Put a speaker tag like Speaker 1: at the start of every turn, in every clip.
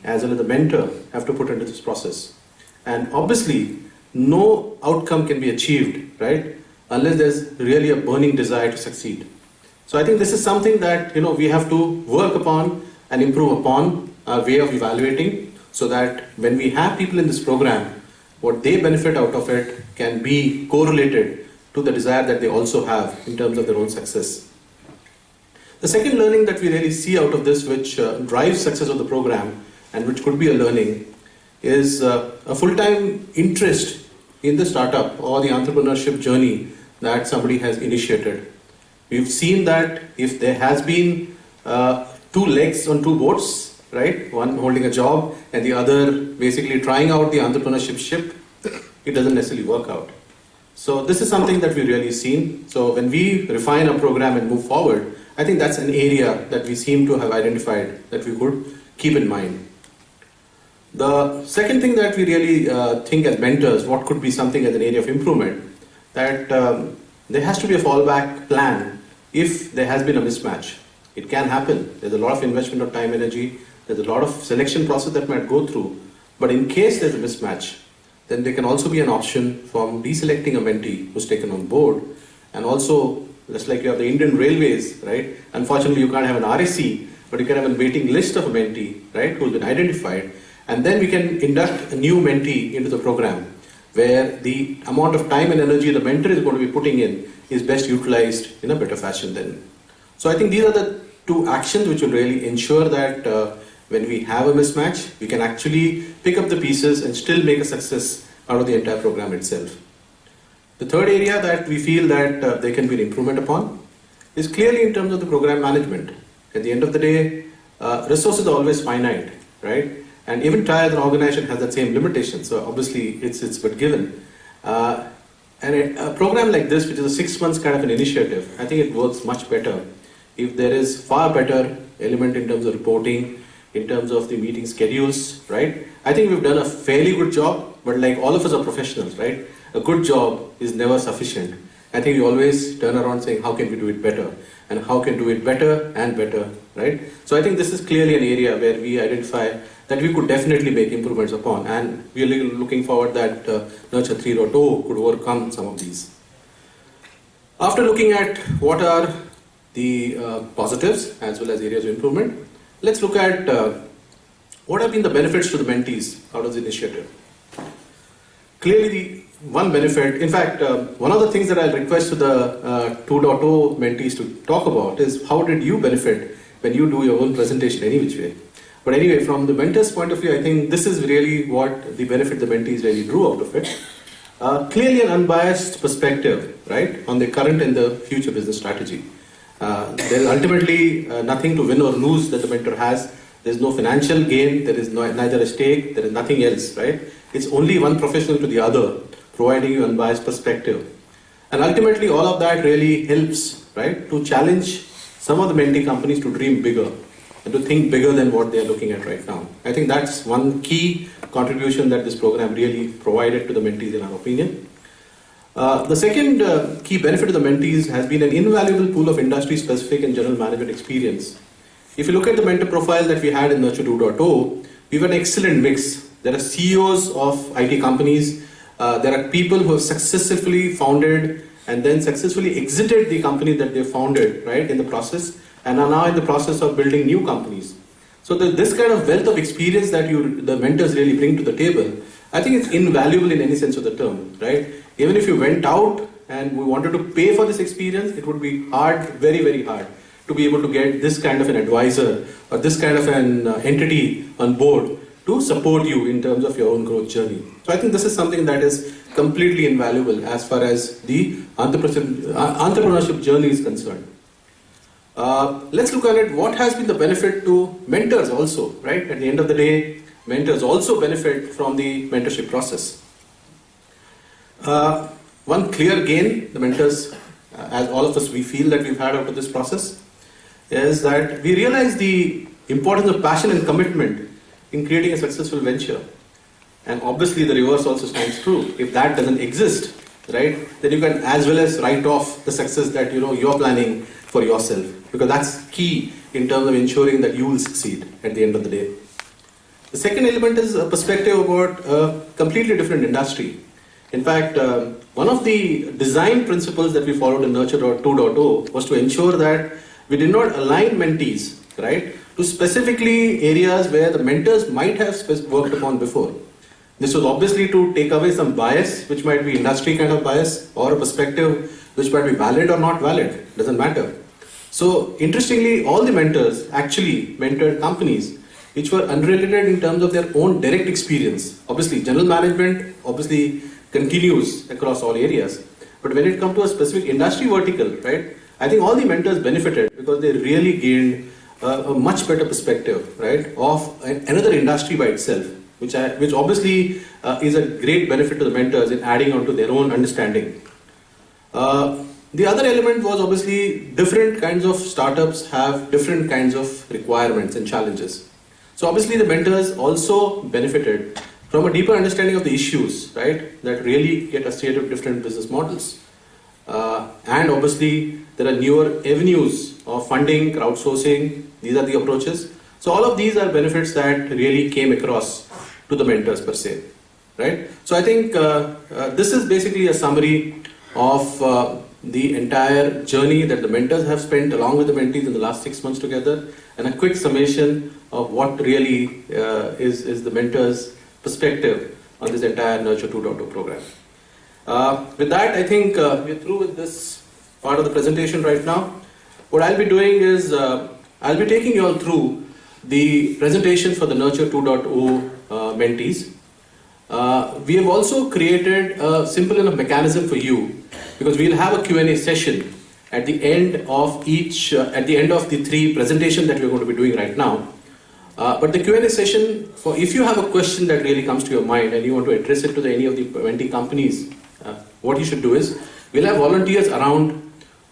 Speaker 1: as well as the mentor have to put into this process. And obviously, no outcome can be achieved, right, unless there's really a burning desire to succeed. So I think this is something that we have to work upon and improve upon our way of evaluating, so that when we have people in this program, what they benefit out of it can be correlated to the desire that they also have in terms of their own success. The second learning that we really see out of this, which drives success of the program and which could be a learning, is a full-time interest in the startup or the entrepreneurship journey that somebody has initiated. We've seen that if there has been two legs on two boats, right, one holding a job and the other basically trying out the entrepreneurship ship, it doesn't necessarily work out. So this is something that we've really seen. So when we refine our program and move forward, I think that's an area that we seem to have identified that we could keep in mind. The second thing that we really think as mentors, what could be something as an area of improvement, that there has to be a fallback plan if there has been a mismatch. It can happen. There's a lot of investment of time, energy. There's a lot of selection process that might go through. But in case there's a mismatch, then there can also be an option from deselecting a mentee who's taken on board. And also, just like you have the Indian Railways, right? Unfortunately, you can't have an RSC, but you can have a waiting list of a mentee, right, who's been identified. And then we can induct a new mentee into the program, where the amount of time and energy the mentor is going to be putting in is best utilized in a better fashion then. So I think these are the two actions which will really ensure that when we have a mismatch, we can actually pick up the pieces and still make a success out of the entire program itself. The third area that we feel that there can be an improvement upon is clearly in terms of the program management. At the end of the day, resources are always finite, right? And even TIE as an organization has that same limitation, so obviously it's but given. And a program like this, which is a 6 months kind of an initiative, I think it works much better if there is far better element in terms of reporting, in terms of the meeting schedules, right? I think we've done a fairly good job, but like all of us are professionals, right? A good job is never sufficient. I think we always turn around saying, how can we do it better? And how can we do it better and better, right? So I think this is clearly an area where we identify that we could definitely make improvements upon, and we are looking forward that Nurture 3.0 could overcome some of these. After looking at what are the positives as well as areas of improvement, let's look at what have been the benefits to the mentees out of the initiative. Clearly, the one benefit, in fact, one of the things that I'll request to the 2.0 mentees to talk about is how did you benefit when you do your own presentation any which way. But anyway, from the mentor's point of view, I think this is really what the benefit the mentees really drew out of it. Clearly an unbiased perspective, right, on the current and the future business strategy. There is ultimately nothing to win or lose that the mentor has. There is no financial gain, there is neither a stake, there is nothing else, right? It's only one professional to the other, providing you unbiased perspective. And ultimately all of that really helps, right, to challenge some of the mentee companies to dream bigger and to think bigger than what they are looking at right now. I think that's one key contribution that this program really provided to the mentees in our opinion. The second key benefit of the mentees has been an invaluable pool of industry-specific and general management experience. If you look at the mentor profile that we had in Nurture 2.0, we have an excellent mix. There are CEOs of IT companies, there are people who have successfully founded and then successfully exited the company that they founded, right, in the process, and are now in the process of building new companies. So this kind of wealth of experience that the mentors really bring to the table, I think it's invaluable in any sense of the term, right? Even if you went out and we wanted to pay for this experience, it would be hard, very, very hard to be able to get this kind of an advisor or this kind of an entity on board to support you in terms of your own growth journey. So I think this is something that is completely invaluable as far as the entrepreneurship journey is concerned. Let's look at it. What has been the benefit to mentors also, right? At the end of the day, mentors also benefit from the mentorship process. One clear gain, the mentors, as all of us we feel that we've had out of this process, is that we realize the importance of passion and commitment in creating a successful venture. And obviously the reverse also stands true. If that doesn't exist, right, then you can as well as write off the success that you're planning for yourself, because that's key in terms of ensuring that you will succeed at the end of the day. The second element is a perspective about a completely different industry. In fact, one of the design principles that we followed in Nurture 2.0 was to ensure that we did not align mentees, right, to specifically areas where the mentors might have worked upon before. This was obviously to take away some bias, which might be industry kind of bias, or a perspective which might be valid or not valid, doesn't matter. So interestingly, all the mentors actually mentored companies which were unrelated in terms of their own direct experience. Obviously, general management obviously continues across all areas. But when it comes to a specific industry vertical, right, I think all the mentors benefited because they really gained a much better perspective, right, of another industry by itself, which obviously is a great benefit to the mentors in adding on to their own understanding. The other element was obviously different kinds of startups have different kinds of requirements and challenges. So obviously the mentors also benefited from a deeper understanding of the issues, right, that really get associated with different business models. And obviously there are newer avenues of funding, crowdsourcing, these are the approaches. So all of these are benefits that really came across to the mentors per se, right? So I think this is basically a summary of the entire journey that the mentors have spent along with the mentees in the last 6 months together, and a quick summation of what really is the mentors' perspective on this entire Nurture 2.0 program. With that, I think we're through with this part of the presentation right now. What I'll be doing is I'll be taking you all through the presentation for the Nurture 2.0 mentees. We have also created a simple enough mechanism for you, because we'll have a Q&A session at the end of the 3 presentations that we're going to be doing right now. But the Q&A session, if you have a question that really comes to your mind and you want to address it to any of the mentee companies, what you should do is, we'll have volunteers around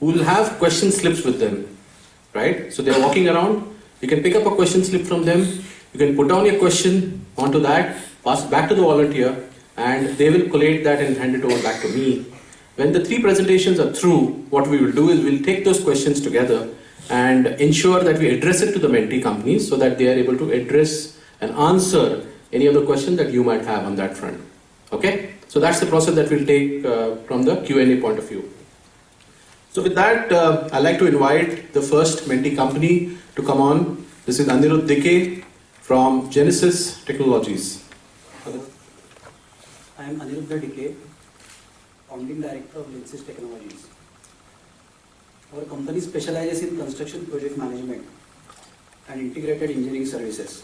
Speaker 1: who will have question slips with them, right? So they're walking around, you can pick up a question slip from them, you can put down your question onto that, pass it back to the volunteer, and they will collate that and hand it over back to me. When the 3 presentations are through, what we will do is we'll take those questions together and ensure that we address it to the mentee companies so that they are able to address and answer any of the questions that you might have on that front. Okay? So that's the process that we'll take from the Q&A point of view. So with that, I'd like to invite the first mentee company to come on. This is Anirudh Dike from Genesis Technologies.
Speaker 2: I am Anirudh Dike, Founding Director of Genesis Technologies. Our company specializes in construction project management and integrated engineering services.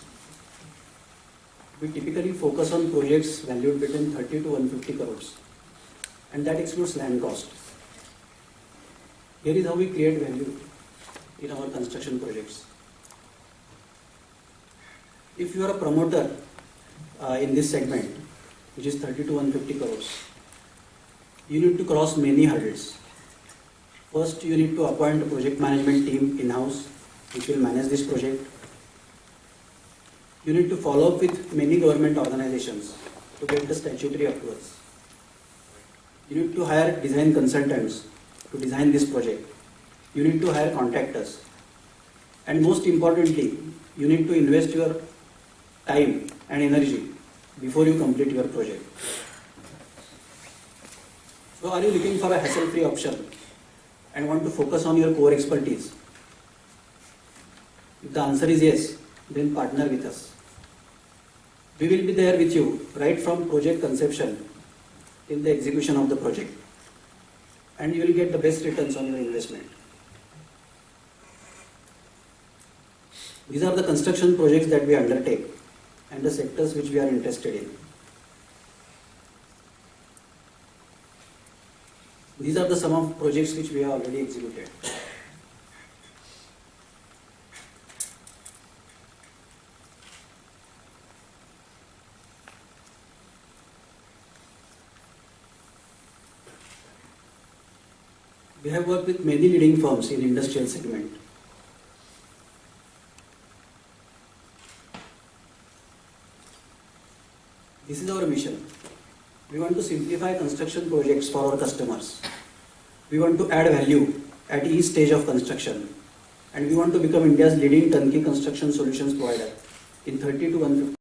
Speaker 2: We typically focus on projects valued between 30 to 150 crores, and that excludes land cost. Here is how we create value in our construction projects. If you are a promoter in this segment, which is 30 to 150 crores, you need to cross many hurdles. First, you need to appoint a project management team in-house, which will manage this project. You need to follow up with many government organizations to get the statutory approvals. You need to hire design consultants to design this project. You need to hire contractors. And most importantly, you need to invest your time and energy before you complete your project. So are you looking for a hassle-free option and want to focus on your core expertise? If the answer is yes, then partner with us. We will be there with you right from project conception till the execution of the project, and you will get the best returns on your investment. These are the construction projects that we undertake and the sectors which we are interested in. These are the sum of projects which we have already executed. We have worked with many leading firms in industrial segment. This is our mission. We want to simplify construction projects for our customers. We want to add value at each stage of construction. And we want to become India's leading turnkey construction solutions provider in 30 to 150